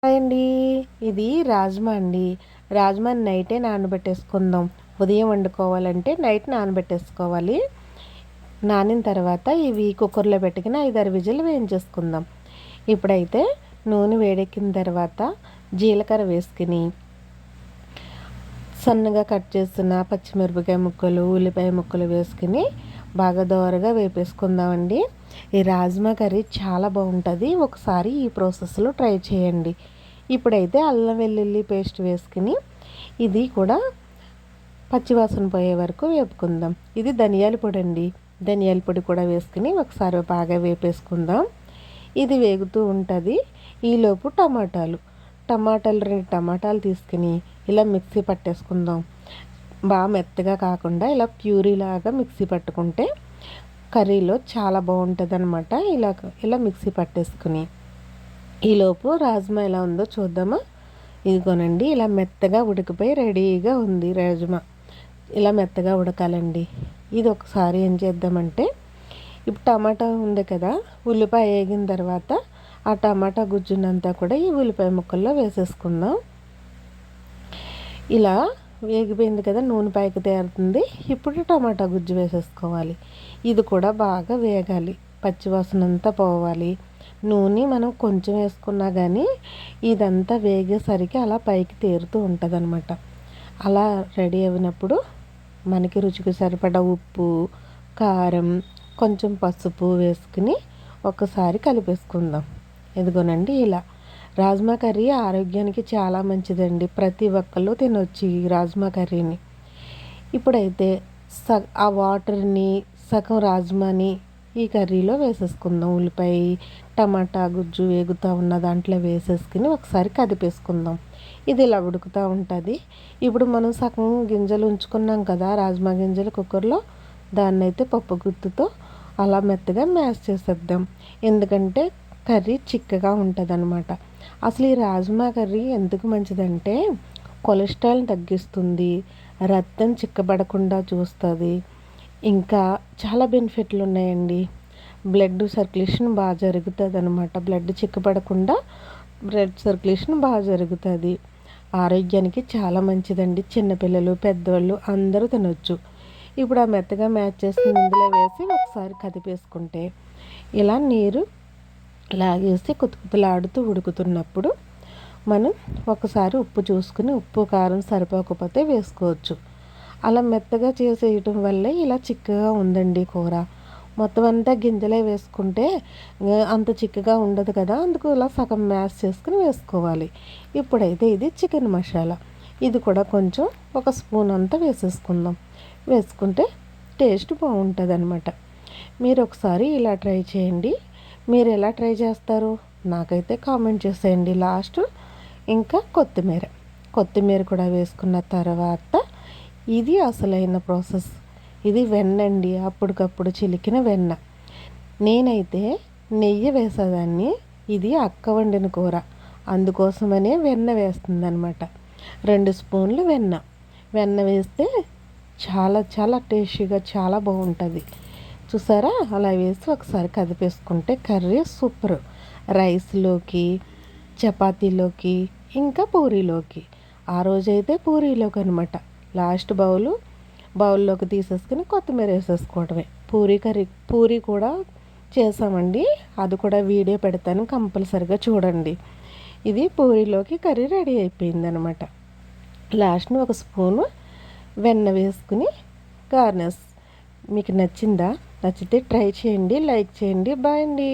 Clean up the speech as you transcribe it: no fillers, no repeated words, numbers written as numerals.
Hi అండి. ఇది రాజ్మా అండి. రాజ్మాని నైటే నానబెట్టేసుకుందాం. ఉదయం వండుకోవాలంటే నైట్ నానబెట్టేసుకోవాలి. నానిన తర్వాత ఇవి కుక్కర్లో పెట్టుకుని 5-6 విజిల్ వేయించేసుకుందాం. ఇప్పుడైతే నూనె వేడెక్కిన తర్వాత జీలకర్ర వేసుకుని సన్నగా కట్ చేసిన పచ్చిమిరపకాయ ముక్కలు, ఉల్లిపాయ ముక్కలు వేసుకుని బాగా దోరగా వేపేసుకుందామండి. ఈ రాజ్మా కర్రీ చాలా బాగుంటుంది. ఒకసారి ఈ ప్రాసెస్లో ట్రై చేయండి. ఇప్పుడైతే అల్లం వెల్లుల్లి పేస్ట్ వేసుకుని ఇది కూడా పచ్చివాసన పోయే వరకు వేపుకుందాం. ఇది ధనియాల పొడి అండి. ధనియాల పొడి కూడా వేసుకుని ఒకసారి బాగా వేపేసుకుందాం. ఇది వేగుతూ ఉంటుంది. ఈలోపు టమాటాలు 2 టమాటాలు తీసుకుని ఇలా మిక్సీ పట్టేసుకుందాం. బాగా మెత్తగా కాకుండా ఇలా ప్యూరీలాగా మిక్సీ పట్టుకుంటే కర్రీలో చాలా బాగుంటుంది అనమాట. ఇలా మిక్సీ పట్టేసుకుని ఈలోపు రాజ్మా ఎలా ఉందో చూద్దామా. ఇదిగోనండి, ఇలా మెత్తగా ఉడికిపోయి రెడీగా ఉంది రాజ్మా. ఇలా మెత్తగా ఉడకాలండి. ఇది ఒకసారి ఏం చేద్దామంటే, ఇప్పుడు టమాటా ఉంది కదా, ఉల్లిపాయ వేగిన తర్వాత ఆ టమాటా గుజ్జునంతా కూడా ఈ ఉల్లిపాయ ముక్కల్లో వేసేసుకుందాం. ఇలా వేగిపోయింది కదా, నూనె పైకి తేరుతుంది. ఇప్పుడు టమాటా గుజ్జు వేసేసుకోవాలి. ఇది కూడా బాగా వేగాలి, పచ్చివాసన అంతా పోవాలి. నూనె మనం కొంచెం వేసుకున్నా కానీ ఇదంతా వేగేసరికి అలా పైకి తేరుతూ ఉంటుంది అనమాట. అలా రెడీ అయినప్పుడు మనకి రుచికి సరిపడా ఉప్పు, కారం, కొంచెం పసుపు వేసుకుని ఒకసారి కలిపేసుకుందాం. ఇదిగోనండి, ఇలా రాజ్మా కర్రీ ఆరోగ్యానికి చాలా మంచిదండి. ప్రతి ఒక్కళ్ళు తినొచ్చు ఈ రాజ్మా కర్రీని. ఇప్పుడైతే ఆ వాటర్ని సగం రాజ్మాని ఈ కర్రీలో వేసేసుకుందాం. ఉల్లిపాయ టమాటా గుజ్జు వేగుతూ ఉన్న దాంట్లో వేసేసుకుని ఒకసారి కదిపేసుకుందాం. ఇది ఇలా ఉడుకుతూ ఉంటుంది. ఇప్పుడు మనం సగం గింజలు ఉంచుకున్నాం కదా, రాజ్మా గింజలు కుక్కర్లో, దాన్ని అయితే పప్పు గుత్తుతో అలా మెత్తగా మ్యాష్ చేసేద్దాం. ఎందుకంటే కర్రీ చిక్కగా ఉంటుంది అనమాట. అసలు ఈ రాజ్మా కర్రీ ఎందుకు మంచిదంటే కొలెస్ట్రాల్ని తగ్గిస్తుంది, రక్తం చిక్కబడకుండా చూస్తుంది, ఇంకా చాలా బెనిఫిట్లు ఉన్నాయండి. బ్లడ్ సర్క్యులేషన్ బాగా జరుగుతుంది అనమాట. బ్లడ్ చిక్కబడకుండా బ్లడ్ సర్క్యులేషన్ బాగా జరుగుతుంది. ఆరోగ్యానికి చాలా మంచిదండి. చిన్నపిల్లలు, పెద్దవాళ్ళు అందరూ తినొచ్చు. ఇప్పుడు ఆ మెత్తగా మ్యాచ్ చేసి ఇందులో వేసి ఒకసారి కదిపేసుకుంటే ఇలా నీరు లాగేసి కుతుకుతులాడుతూ ఉడుకుతున్నప్పుడు మనం ఒకసారి ఉప్పు చూసుకుని, ఉప్పు కారం సరిపోకపోతే వేసుకోవచ్చు. అలా మెత్తగా చేసేయటం వల్లే ఇలా చిక్కగా ఉందండి కూర. మొత్తం అంతా గింజలే వేసుకుంటే అంత చిక్కగా ఉండదు కదా, అందుకు ఇలా సగం మ్యాష్ చేసుకుని వేసుకోవాలి. ఇప్పుడైతే ఇది చికెన్ మసాలా, ఇది కూడా కొంచెం ఒక స్పూన్ అంతా వేసేసుకుందాం. వేసుకుంటే టేస్ట్ బాగుంటుంది అనమాట. మీరు ఒకసారి ఇలా ట్రై చేయండి. మీరు ఎలా ట్రై చేస్తారు నాకైతే కామెంట్ చేసేయండి. లాస్ట్ ఇంకా కొత్తిమీర కూడా వేసుకున్న తర్వాత ఇది అసలైన ప్రాసెస్. ఇది వెన్న అండి, అప్పటికప్పుడు చిలికిన వెన్న. నేనైతే నెయ్యి వేసేదాన్ని. ఇది అక్క వండిన కూర, అందుకోసమనే వెన్న వేస్తుంది అనమాట. 2 స్పూన్లు వెన్న వేస్తే చాలా చాలా టేస్టీగా చాలా బాగుంటుంది. చూసారా, అలా వేసి ఒకసారి కదిపేసుకుంటే కర్రీ సూపర్. రైస్లోకి, చపాతీలోకి, ఇంకా పూరీలోకి. ఆ రోజైతే పూరీలోకి అనమాట. లాస్ట్ బౌల్లోకి తీసేసుకుని కొత్తిమీర వేసేసుకోవడమే. పూరీ కూడా చేసామండి, అది కూడా వీడియో పెడతాను, కంపల్సరిగా చూడండి. ఇది పూరీలోకి కర్రీ రెడీ అయిపోయింది అనమాట. లాస్ట్ని ఒక స్పూను వెన్న వేసుకుని గార్నిష్. మీకు నచ్చిందా? నచ్చితే ట్రై చేయండి, లైక్ చేయండి. బాయ్ అండి.